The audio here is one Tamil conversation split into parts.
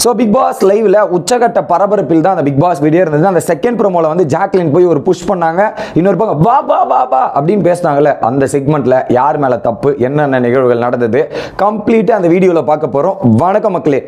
ஸோ பிக் பாஸ் லைவ்ல உச்சகட்ட பரபரப்பில் தான் அந்த பிக் பாஸ் வீடியோ இருந்தது. அந்த செகண்ட் ப்ரோமோல வந்து ஜாக்லின் போய் ஒரு புஷ் பண்ணாங்க, இன்னொரு பக்கம் வா வா வா வா அப்படின்னு பேசினாங்கல்ல, அந்த செக்மெண்ட்ல யார் மேல தப்பு, என்னென்ன நிகழ்வுகள் நடந்தது கம்ப்ளீட்டா அந்த வீடியோல பார்க்க போறோம். வணக்கம் மக்களே,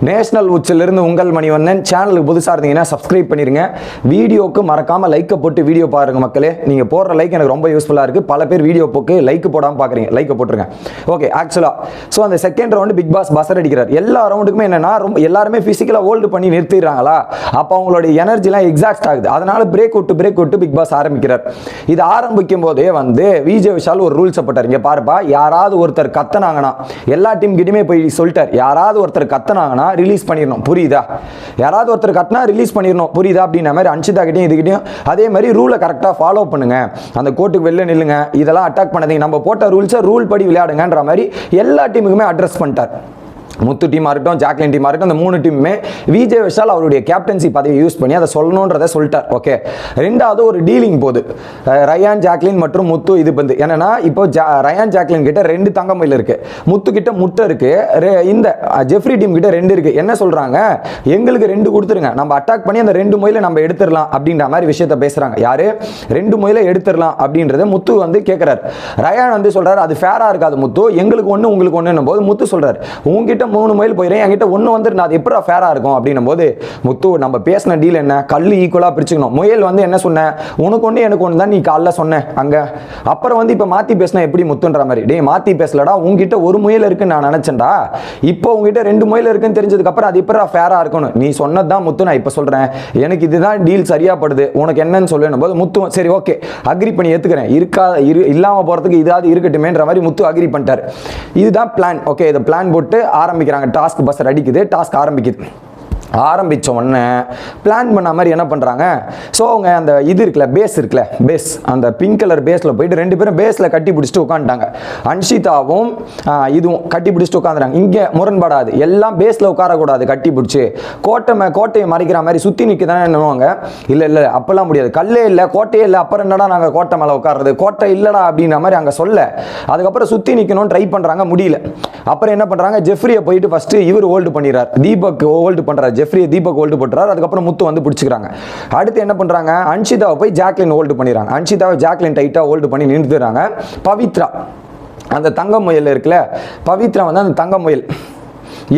நேஷனல் உச்சில இருந்து உங்கள் மணிவண்ணன். சேனலுக்கு புதுசா இருந்தீங்கன்னா சப்ஸ்கிரைப் பண்ணிருங்க. வீடியோக்கு மறக்காம லைக் போட்டு வீடியோ பாருங்க மக்களே. நீங்க போடுற லைக் எனக்கு ரொம்ப யூஸ்ஃபுல்லா இருக்கு. பல பேர் வீடியோ போக்கு லைக் போடாம பாக்குறீங்க, லைக் போட்டுருங்க. ஓகே, ஆக்சுவலா ஸோ அந்த second round Bigg Boss buzzer அடிக்கிறார். எல்லா ரவுண்டுக்குமே என்னன்னா எல்லாருமே பிசிக்கலா ஹோல்டு பண்ணி நிறுத்திடுறாங்களா, அப்ப அவங்களோட எனர்ஜிலாம் எக்ஸாஸ்ட் ஆகுது. அதனால பிரேக் விட்டு பிக் பாஸ் ஆரம்பிக்கிறார். இது ஆரம்பிக்கும் போதே வந்து விஜய் விஷால் ஒரு ரூல்ஸ் போட்டார். இங்க பாருப்பா, யாராவது ஒருத்தர் கத்தனாங்கன்னா எல்லா டீம் கிட்டயுமே போய் சொல்லிட்டார், யாராவது ஒருத்தர் கத்தனாங்கன்னா ரிலீஸ் பண்ணிடணும், புரியுதா? யாராவது ஒருத்தர் கத்தினா ரிலீஸ் பண்ணிடணும், புரியுதா? அப்படின்ற மாதிரி அன்ஷிதா கிட்டையும் இதுகிட்டையும் அதே மாதிரி ரூலை கரெக்டாக ஃபாலோ பண்ணுங்க, அந்த கோர்ட்டுக்கு வெளில நில்லுங்க, இதெல்லாம் அட்டாக் பண்ணாதீங்க, நம்ம போட்ட ரூல்ஸை ரூல் படி விளையாடுங்கன்ற மாதிரி எல்லா டீமுக்குமே அட்ரஸ் பண்ணிட்டார். முத்து டீமாக இருக்கட்டும், ஜாக்லின் டீமாக இருக்கட்டும், அந்த மூணு டீமுமே விஜய் விஷால் அவருடைய கேப்டன்சி பதவியை யூஸ் பண்ணி அதை சொல்லணுன்றதை சொல்லிட்டார். ஓகே, ரெண்டாவது ஒரு டீலிங் போகுது ரயான், ஜாக்லின் மற்றும் முத்து. இது வந்து என்னன்னா, இப்போ ரயான் ஜாக்லின் கிட்ட 2 தங்க மயில் இருக்கு, முத்து கிட்ட முட்டை இருக்கு, இந்த ஜெஃப்ரி டீம் கிட்ட 2 இருக்கு. என்ன சொல்றாங்க, எங்களுக்கு 2 கொடுத்துருங்க, நம்ம அட்டாக் பண்ணி அந்த 2 மயிலை நம்ம எடுத்துடலாம் அப்படின்ற மாதிரி விஷயத்த பேசுறாங்க. யாரு 2 மயிலை எடுத்துடலாம் அப்படின்றத முத்து வந்து கேட்கிறாரு. ரயான் வந்து சொல்றாரு, அது ஃபேரா இருக்காது முத்து, எங்களுக்கு ஒன்று உங்களுக்கு ஒன்றுன்னும் போது முத்து சொல்றாரு, உங்ககிட்ட 3 மைல் போயிடுறேன், என்கிட்ட 1 வந்துட்டு அது எப்படி ஃபேரா இருக்கும் அப்படின்னும் போது முத்து, நம்ம பேசின டீல் என்ன, கல் ஈக்குவலா பிரிச்சுக்கணும். முயல் வந்து என்ன சொன்னேன், உனக்கு ஒன்று எனக்கு ஒன்று தான் நீ காலைல சொன்னேன் அங்க, அப்புறம் வந்து இப்போ மாத்தி பேசினா எப்படி முத்துன்ற மாதிரி. டே மாத்தி பேசலடா, உங்ககிட்ட 1 முயல் இருக்குன்னு நான் நினைச்சேன்டா, இப்போ உங்ககிட்ட 2 முயல் இருக்குன்னு தெரிஞ்சதுக்கு அப்புறம் அது எப்படி ஃபேரா இருக்கணும், நீ சொன்னதுதான் முத்து, நான் இப்போ சொல்றேன், எனக்கு இதுதான் டீல் சரியா படுது, உனக்கு என்னன்னு சொல்லணும் போது முத்து சரி ஓகே அக்ரி பண்ணி ஏத்துக்கிறேன், இல்லாம போறதுக்கு இதாவது இருக்கட்டுமேன்ற மாதிரி முத்து அக்ரி பண்ணிட்டாரு. இதுதான் பிளான். ஓகே, இதை பிளான் போட்டு ஆரம்பிக்கிறாங்க. டாஸ்க் பஸ் அடிக்குது, டாஸ்க் ஆரம்பிக்குது. ஆரம்பிச்ச உடனே பிளான் பண்ண மாதிரி என்ன பண்றாங்க, ஸோ அவங்க அந்த இது இருக்குல்ல, பேஸ் இருக்குல்ல, பேஸ் அந்த பிங்க் கலர் பேஸ்ல போயிட்டு 2 பேரும் பேஸ்ல கட்டி பிடிச்சிட்டு உட்காந்துட்டாங்க. அன்ஷிதாவும் இதுவும் கட்டி பிடிச்சிட்டு உட்காந்துறாங்க. இங்கே முரண்படாது, எல்லாம் பேஸ்ல உட்காரக்கூடாது, கட்டி பிடிச்சி கோட்டையை மறைக்கிற மாதிரி சுத்தி நிற்கதானே என்னவாங்க. இல்லை அப்பெல்லாம் முடியாது, கல்லே இல்லை கோட்டையே இல்லை, அப்புறம் என்னடா நாங்கள் கோட்டை மேலே உட்காருறது, கோட்டை இல்லடா அப்படின்ற மாதிரி அங்கே சொல்ல, அதுக்கப்புறம் சுத்தி நிற்கணும்னு ட்ரை பண்றாங்க, முடியல. அப்புறம் என்ன பண்றாங்க, ஜெஃப்ரியை போயிட்டு ஃபர்ஸ்ட் இவர் ஹோல்டு பண்ணிடுறார், தீபக் ஹோல்டு பண்றாரு, ஜெஃப்ரி தீபக் ஹோல்டு போட்டுறாரு. அதுக்கப்புறம் முத்து வந்து பிடிச்சிக்கிறாங்க. அடுத்து என்ன பண்றாங்க, அன்ஷிதாவை போய் ஜாக்லின் ஹோல்டு பண்ணிடுறாங்க. அன்ஷிதாவை ஜாக்லின் டைட்டா ஹோல்டு பண்ணி நிறுத்துறாங்க. பவித்ரா அந்த தங்க முயல் இருக்குல்ல, பவித்ரா வந்து அந்த தங்க முயல்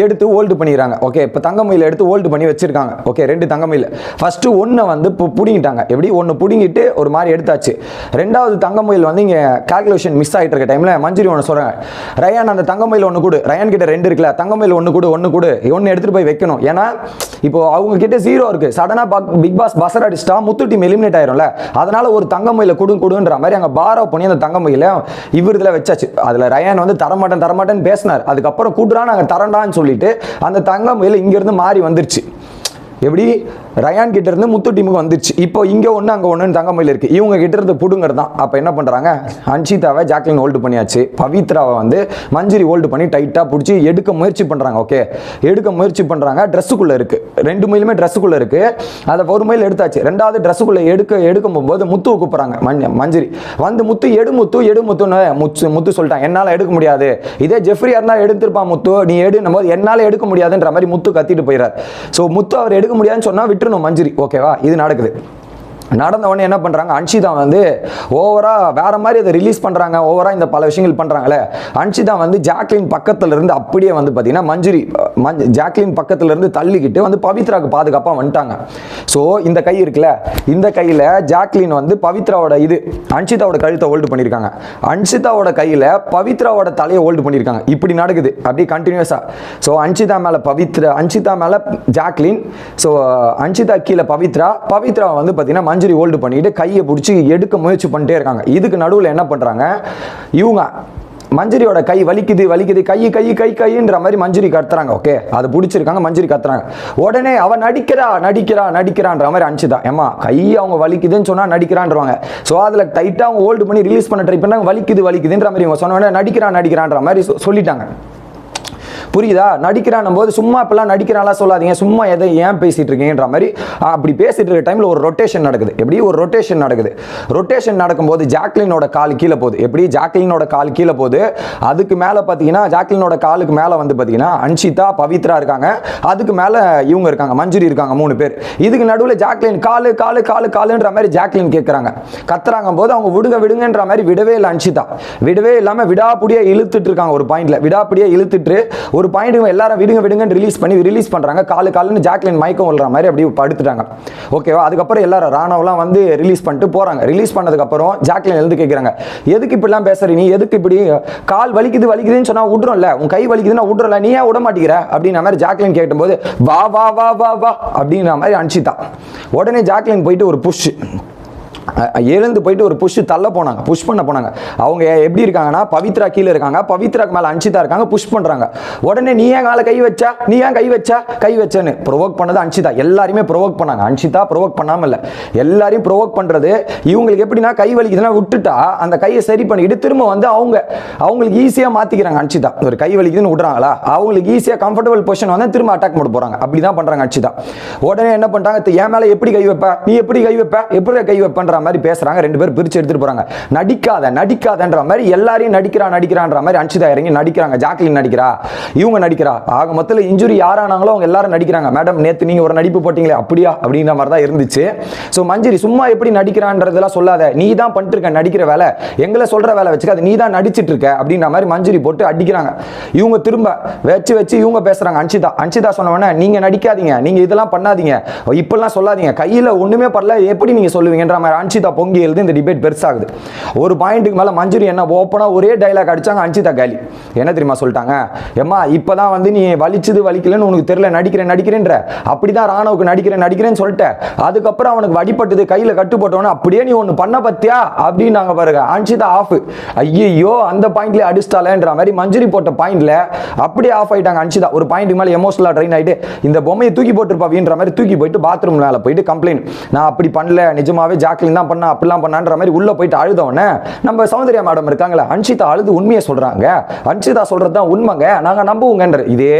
எடுத்து ஹோல்டு பண்ணிடுறாங்க. ஓகே, இப்போ தங்க மயில எடுத்து ஹோல்டு பண்ணி வச்சிருக்காங்க. ஓகே, 2 தங்க மயில். ஃபர்ஸ்ட் 1 வந்து இப்போ பிடிங்கிட்டாங்க, எப்படி 1 பிடிங்கிட்டு ஒரு மாதிரி எடுத்தாச்சு. 2வது தங்க மயில் வந்து இங்கே கால்குலேஷன் மிஸ் ஆகிட்டு இருக்க டைமில் மஞ்சரி ஒன்று சொல்கிறாங்க, ரயான் அந்த தங்க மயில் 1 கொடு, ரயான் கிட்ட 2 இருக்குல்ல, தங்க மயில் 1 கொடு, 1 எடுத்துகிட்டு போய் வைக்கணும். ஏன்னா இப்போ அவங்க கிட்ட 0 இருக்கு, சடனாக பிக் பாஸ் பஸர் அடிச்சிட்டா முத்து டீம் எலிமினேட் ஆயிரும்ல, அதனால ஒரு தங்க மயில கொடுன்ற மாதிரி அங்கே பாரோ பண்ணி அந்த தங்க மயில இவர் இதில் வச்சாச்சு. அதில் ரயான் வந்து தரமாட்டேன்னு பேசினார். அதுக்கப்புறம் கூடுறா நாங்கள் தரண்டான்னு சொல்லிட்டு அந்த தங்க மயில் இங்க இருந்து மாறி வந்துருச்சு. எப்படி ரயான் கிட்ட இருந்து முத்து டீமுக்கு வந்துருச்சு. இப்போ இங்க 1 அங்க 1 தங்க மயில் இருக்கு, இவங்க கிட்ட இருந்து புடுங்கிறது தான். அப்ப என்ன பண்றாங்க, அன்ஷிதாவை ஜாக்லின் ஹோல்டு பண்ணியாச்சு, பவித்ராவை வந்து மஞ்சரி ஹோல்டு பண்ணி டைட்டா பிடிச்சி எடுக்க முயற்சி பண்றாங்க. ஓகே, எடுக்க முயற்சி பண்றாங்க. ட்ரெஸ்ஸுக்குள்ள இருக்கு, 2 மயிலுமே ட்ரெஸ்ஸுக்குள்ள இருக்கு. அதை 1 மயில் எடுத்தாச்சு. 2வது ட்ரெஸ்ஸுக்குள்ள எடுக்கும் போது முத்து கூப்பிடுறாங்க. மஞ்சரி வந்து முத்து எடுமுத்துன்னு முத்து சொல்லிட்டான், என்னால எடுக்க முடியாது, இதே ஜெஃப்ரியா இருந்தா எடுத்திருப்பான் முத்து, நீ எடுக்கும் போது என்னால எடுக்க முடியாதுன்ற மாதிரி முத்து கத்திட்டு போயிறாரு. ஸோ முத்து அவர் எடுக்க முடியாதுன்னு சொன்னா விட்டுறணும் மஞ்சரி. ஓகேவா, இது நடக்குது. நடந்த உடனே என்ன பண்றாங்க, அன்ஷிதா வந்து ஓவரா வேற மாதிரி அதை ரிலீஸ் பண்றாங்க, ஓவரா இந்த பல விஷயங்கள் பண்றாங்களே. அன்ஷிதா வந்து ஜாக்லின் பக்கத்துல இருந்து அப்படியே வந்து பாத்தீங்கன்னா மஞ்சரி ஜாக்லின் பக்கத்துல இருந்து தள்ளிக்கிட்டு வந்து பவித்ராக்கு பாதுகாப்பா வந்துட்டாங்க. ஸோ இந்த கை இருக்குல்ல, இந்த கையில ஜாக்லின் வந்து பவித்ராவோட இது அன்ஷிதாவோட கழுத்தை ஹோல்டு பண்ணியிருக்காங்க, அன்ஷிதாவோட கையில பவித்ராவோட தலையை ஹோல்டு பண்ணியிருக்காங்க. இப்படி நடக்குது அப்படியே கண்டினியூஸா. ஸோ அன்ஷிதா மேல பவித்ரா, அன்ஷிதா மேல ஜாக்லின், ஸோ அன்ஷிதா கீழே பவித்ரா வந்து பாத்தீங்கன்னா மஞ்சரி ஹோல்டு பண்ணிட்டு கையை பிடிச்சி எடுக்க முயற்சி பண்ணிட்டே இருக்காங்க. இதுக்கு நடுவில் என்ன பண்றாங்க, இவங்க மஞ்சரியோட கை வலிக்குது கைன்ற மாதிரி மஞ்சரி கத்துறாங்க. ஓகே, அது பிடிச்சிருக்காங்க, மஞ்சரி கத்துறாங்க. உடனே அவ நடிக்கிறான்ற மாதிரி அன்ஷிதா, ஏமா கை அவங்க வலிக்குதுன்னு சொன்னா நடிக்கிறான்றவாங்க. ஸோ அதில் டைட்டா அவங்க ஹோல்டு பண்ணி ரிலீஸ் பண்ண ட்ரை பண்ணாங்க, வலிக்குதுன்ற மாதிரி இவங்க சொன்ன உடனே நடிக்கிறான்ற மாதிரி சொல்லிட்டாங்க. புரியுதா? நடிக்கிறான் போது சும்மா இப்பெல்லாம் நடிக்கிறாளா சொல்லாதீங்க, சும்மா எதை ஏன் பேசிட்டு இருக்கீங்கன்ற மாதிரி. அப்படி பேசிட்டு இருக்க டைம்ல ஒரு ரொட்டேஷன் நடக்குது. எப்படி ஒரு ரொட்டேஷன் நடக்குது? ரொட்டேஷன் நடக்கும்போது ஜாக்லினோட கால் கீழே போகுது. எப்படி ஜாக்லினோட கால் கீழே போகுது, அதுக்கு மேல பாத்தீங்கன்னா ஜாக்லினோட காலுக்கு மேல வந்து பாத்தீங்கன்னா அன்ஷிதா, பவித்ரா இருக்காங்க, அதுக்கு மேல இவங்க இருக்காங்க, மஞ்சுரி இருக்காங்க, 3 பேர். இதுக்கு நடுவில் ஜாக்லின் காலு காலு காலு காலுன்ற மாதிரி ஜாக்லின் கேட்கறாங்க, கத்துறாங்க போது அவங்க விடுங்க விடுங்கன்ற மாதிரி விடவே இல்லை அன்ஷிதா. விடவே இல்லாம விடாப்புடியா இழுத்துட்டு இருக்காங்க. ஒரு பாயிண்ட்ல விடாப்புடியா இழுத்துட்டு ஒரு பாயிண்ட் எல்லாரும் விடுங்க விடுங்கன்னு ரிலீஸ் பண்றாங்க. காலு காலுன்னு ஜாக்லின் மயக்கம் விழுற மாதிரி அப்படியே படுத்துட்டாங்க. ஓகேவா? அதுக்கப்புறம் எல்லாரும் ராணவெல்லாம் வந்து ரிலீஸ் பண்ணிட்டு போறாங்க. ரிலீஸ் பண்ணதுக்கு அப்புறம் ஜாக்லின் எழுந்து கேட்கறாங்க, எதுக்கு இப்படிலாம் பேசுற நீ? எதுக்கு இப்படி கால் வலிக்குதுன்னு சொன்னா விடுறோம்ல, உன் கை வலிக்குதுன்னா விடுறோம்ல, நீ ஏன் விட மாட்டேங்கிற அப்படின்ற மாதிரி ஜாக்லின் கேட்டும்போது வா வா வா வா வா அப்படின்ற மாதிரி அன்ஷிதா. உடனே ஜாக்லின் போயிட்டு ஒரு புஷ் எழுந்து போயிட்டு ஒரு புஷ் தள்ள போனாங்க, புஷ் பண்ண போனாங்க. அவங்க எப்படி இருக்காங்கன்னா பவித்ரா கீழே இருக்காங்க, பவித்ராக்கு மேல அன்ஷிதா இருக்காங்க, புஷ் பண்றாங்க. உடனே நீ ஏன் காலை கை வச்சா, நீ ஏன் கை வச்சேன்னு ப்ரொவோக் பண்ணது அன்ஷிதா. எல்லாரையுமே ப்ரொவோக் பண்ணாங்க. அன்ஷிதா ப்ரொவோக் பண்ணாம இல்ல, எல்லாரையும் ப்ரொவோக் பண்றது. இவங்களுக்கு எப்படின்னா கை வலிக்குதுன்னா விட்டுட்டா அந்த கையை சரி பண்ணிட்டு திரும்ப வந்து அவங்களுக்கு ஈஸியா மாத்திக்கிறாங்க. அன்ஷிதா ஒரு கை வலிக்குதுன்னு விடுறாங்களா, அவங்களுக்கு ஈஸியா கம்ஃபர்டபுள் பொசிஷன் வந்து திரும்ப அட்டாக் பண்ண போறாங்க. அப்படிதான் பண்றாங்க அன்ஷிதா. உடனே என்ன பண்றாங்க, என் மேல எப்படி கை வைப்ப, நீ எப்படி கை வைப்பன்ற மாதிரி பேசுறாங்க. 2 பேர் பிரிச்சு எடுத்துட்டு போறாங்க. நடிக்காதன்ற மாதிரி எல்லாரையும் நடிக்கிறான்ற மாதிரி அன்ஷிதா இறங்கி நடிக்கிறாங்க. ஜாக்லின் நடிக்கிறா, இவங்க நடிக்கிறா. ஆக மொத்தத்தில் இன்ஜுரி யாரானாங்களோ அவங்க எல்லாரும் நடிக்கிறாங்க. மேடம் நேத்து நீங்க ஒரு நடிப்பு போட்டீங்களே அப்படியா அப்படின்ற மாதிரி தான் இருந்துச்சு. ஸோ மஞ்சுரி சும்மா எப்படி நடிக்கிறான்றதெல்லாம் சொல்லாத, நீ தான் பண்ணிட்டு இருக்க நடிக்கிற வேலை, எங்களை சொல்ற வேலை வச்சுக்காது, நீ தான் நடிச்சிட்டு இருக்க அப்படின்ற மாதிரி மஞ்சுரி போட்டு அடிக்கிறாங்க. இவங்க திரும்ப வச்சு இவங்க பேசுறாங்க. அன்ஷிதா சொன்னவன நீங்க நடிக்காதீங்க, நீங்க இதெல்லாம் பண்ணாதீங்க, இப்பெல்லாம் சொல்லாதீங்க, கையில ஒண்ணுமே பண்ணல எப்படி நீங்க சொல்லுவீங்கன்ற மாதிரி அன்ஷிதா பொங்கி எழுது. இந்த டிபேட் பெருசாகுது. ஒரு பாயிண்ட்டுக்கு மேல மஞ்சுரி என்ன ஓப்பனா ஒரே டைலாக் அடிச்சாங்க. அன்ஷிதா காலி என்ன தெரியுமா சொல்லிட்டாங்க, ஏமா இப்பதான் வந்து நீ வலிக்கலன்னு உனக்கு தெரியல, நடிக்கிறேன்ற, அப்படிதான் ராணுவுக்கு நடிக்கிறேன்னு சொல்லிட்ட, அதுக்கப்புறம் அவனுக்கு வடிப்பட்டது, கையில கட்டு போட்டவன அப்படியே நீ ஒண்ணு பண்ண பத்தியா அப்படின்னாங்க பாருங்க. அன்ஷிதா ஆஃப். ஐயோ அந்த பாயிண்ட்ல அடிச்சிட்டாலன்ற மாதிரி மஞ்சுரி போட்ட பாயிண்ட்ல அப்படியே ஆஃப் ஆயிட்டாங்க அன்ஷிதா. ஒரு பாயிண்ட் மேல எமோஷனலா ட்ரெயின் ஆயிட்டு இந்த பொம்மையை தூக்கி போட்டுருப்பாவின்ற மாதிரி தூக்கி போயிட்டு பாத்ரூம் மேல போயிட்டு கம்ப்ளைண்ட், நான் அப்படி பண்ணல, நிஜமாவே ஜாக்லின் தான் பண்ணா, அப்படிலாம் பண்ணான்ற மாதிரி உள்ள போயிட்டு அழுதவனே நம்ம சௌந்தர்யா மேடம் இருக்காங்களா, அன்ஷிதா அழுது உண்மையை சொல்றாங்க. அன்ஷிதா சொல்றது தான் உண்மைங்க, நாங்க நம்புவோங்கன்ற. இதே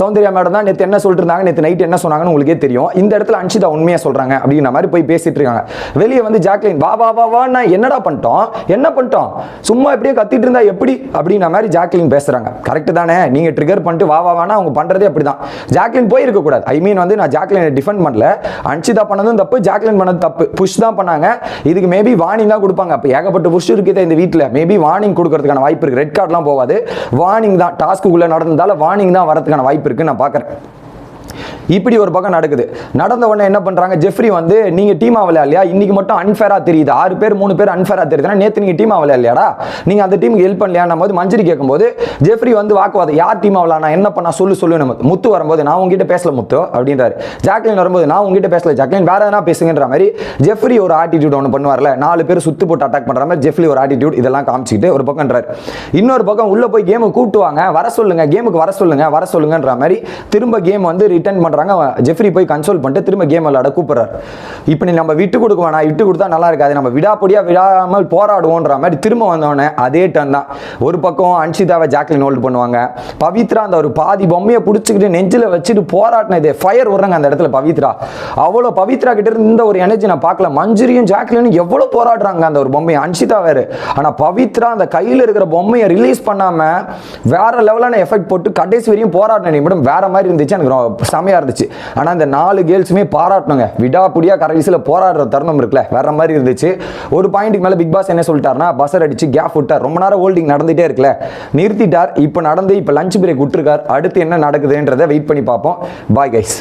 சௌந்தர்யா மேடம் தான் நேத்து என்ன சொல்லிட்டு இருந்தாங்க, நேத்து நைட் என்ன சொன்னாங்கன்னு உங்களுக்கே தெரியும். இந்த இடத்துல அன்ஷிதா உண்மையை சொல்றாங்க அப்படின்ற மாதிரி போய் பேசிட்டு இருக்காங்க. வெளியே வந்து ஜாக்லின் வா வா வா வா, நான் என்னடா பண்ணிட்டோம், என்ன பண்ணிட்டோம், சும்மா இப்படியே கத்திட்டு இருந்தா எப்படி அப்படின்ற மாதிரி ஜாக்லின் பேசுறாங்க. கரெக்ட் தானே, நீங்க ட்ரிகர் பண்ணிட்டு வா வா வானா அவங்க பண்றதே அப்படிதான். ஜாக்லின் போயிருக்க கூடாது. ஐ மீன் வந்து நான் ஜாக்லினை டிஃபெண்ட் பண்ணல, அன்ஷிதா பண்ணதும் தப்பு, ஜாக்லின் பண்ணது தப்பு, புஷ் தான் பண்ணாங்க. இதுக்கு மேபி வார்னிங் தான் கொடுப்பாங்க. அப்ப ஏகப்பட்ட புஷ் இருக்குது இந்த வீட்டில், மேபி வார்னிங் கொடுக்கறதுக்கான வாய்ப்பு இருக்கு. ரெட் கார்டுலாம் போகாது, வார்னிங் தான். டாஸ்க்குள்ள நடந்ததால வார்னிங் தான் வரதுக்கான வாய்ப்பு இருக்கு நான் பார்க்கறேன். இப்படி ஒரு பக்கம் நடக்குது. நடந்த உடனே என்ன பண்றாங்க, ஜெஃப்ரி வந்து நீங்க டீமா விளையாடலையா, இன்னைக்கு மட்டும் அன்ஃபேரா தெரியுது, 6 பேர் 3 பேர் அன்ஃபேரா தெரியுதுன்னா நேத்து நீங்க டீமா விளையாடலையாடா, நீங்க அந்த டீமுக்கு ஹெல்ப் பண்ணலையா போது மஞ்சுரி கேட்கும்போது ஜெஃப்ரி வந்து வாக்குவாதம், யார் டீமா விளையாடா என்ன பண்ணா சொல்லு நம்ம. முத்து வரும்போது நான் உங்ககிட்ட பேசல முத்து அப்படின்றாரு. ஜாக்லின் வரும்போது நான் உங்ககிட்ட பேசல ஜாக்லின், வேற எதனா பேசுங்கன்ற மாதிரி ஜெஃப்ரி ஒரு ஆட்டிடியூட் ஒன்று பண்ணுவார்ல, 4 பேர் சுத்து போட்டு அட்டாக் பண்ற மாதிரி ஜெஃப்ரி ஒரு ஆட்டிடியூட் இதெல்லாம் காமிச்சிட்டு ஒரு பக்கம்ன்றாரு. இன்னொரு பக்கம் உள்ள போய் கேமுக்கு கூட்டுவாங்க, வர சொல்லுங்க, கேமுக்கு வர சொல்லுங்கன்ற மாதிரி திரும்ப கேம் வந்து ரிட்டர்ன் பண்றாங்க. ஜெஃப்ரி போய் கன்சோல் பண்ணிட்டு திரும்ப கேம் விளையாட கூப்பிடுறாரு. இப்போ நீ நம்ம விட்டு கொடுக்க வேணாம், விட்டு கொடுத்தா நல்லா இருக்காது, நம்ம விடாப்படியா விடாமல் போராடுவோன்ற மாதிரி திரும்ப வந்தவொடனே அதே டர்ன் தான். ஒரு பக்கம் அன்ஷிதாவை ஜாக்லின் ஹோல்ட் பண்ணுவாங்க, பவித்ரா அந்த ஒரு பாதி பொம்மையை பிடிச்சிக்கிட்டு நெஞ்சில் வச்சுட்டு போராட்டினதே ஃபயர் விடுறாங்க அந்த இடத்துல பவித்ரா. அவ்வளோ பவித்ரா கிட்ட இருந்து இந்த ஒரு எனர்ஜி நான் பார்க்கல. மஞ்சுரியும் ஜாக்லினும் எவ்வளோ போராடுறாங்க அந்த ஒரு பொம்மையை, அன்ஷிதா வேறு. ஆனால் பவித்ரா அந்த கையில் இருக்கிற பொம்மையை ரிலீஸ் பண்ணாம வேற லெவலான எஃபெக்ட் போட்டு கடைசி வரையும் போராடின நிமிடம் வேற மாதிரி இருந்துச்சு, எனக்கு செமையா இருந்துச்சு. ஆனா இந்த 4 கேர்ள்ஸுமே பாராட்டணுங்க, விடாப்புடியா கடைசியில போராடுற தருணம் இருக்குல்ல வேற மாதிரி இருந்துச்சு. ஒரு பாயிண்ட்டுக்கு மேல பிக் பாஸ் என்ன சொல்லிட்டாருன்னா, பஸர் அடிச்சு கேப் விட்டார், ரொம்ப நேரம் ஹோல்டிங் நடந்துட்டே இருக்குல்ல நிறுத்திட்டார். இப்போ நடந்து இப்போ லஞ்ச் பிரேக் விட்டுருக்கார். அடுத்து என்ன நடக்குதுன்றதை வெயிட் பண்ணி பார்ப்போம். Bye guys.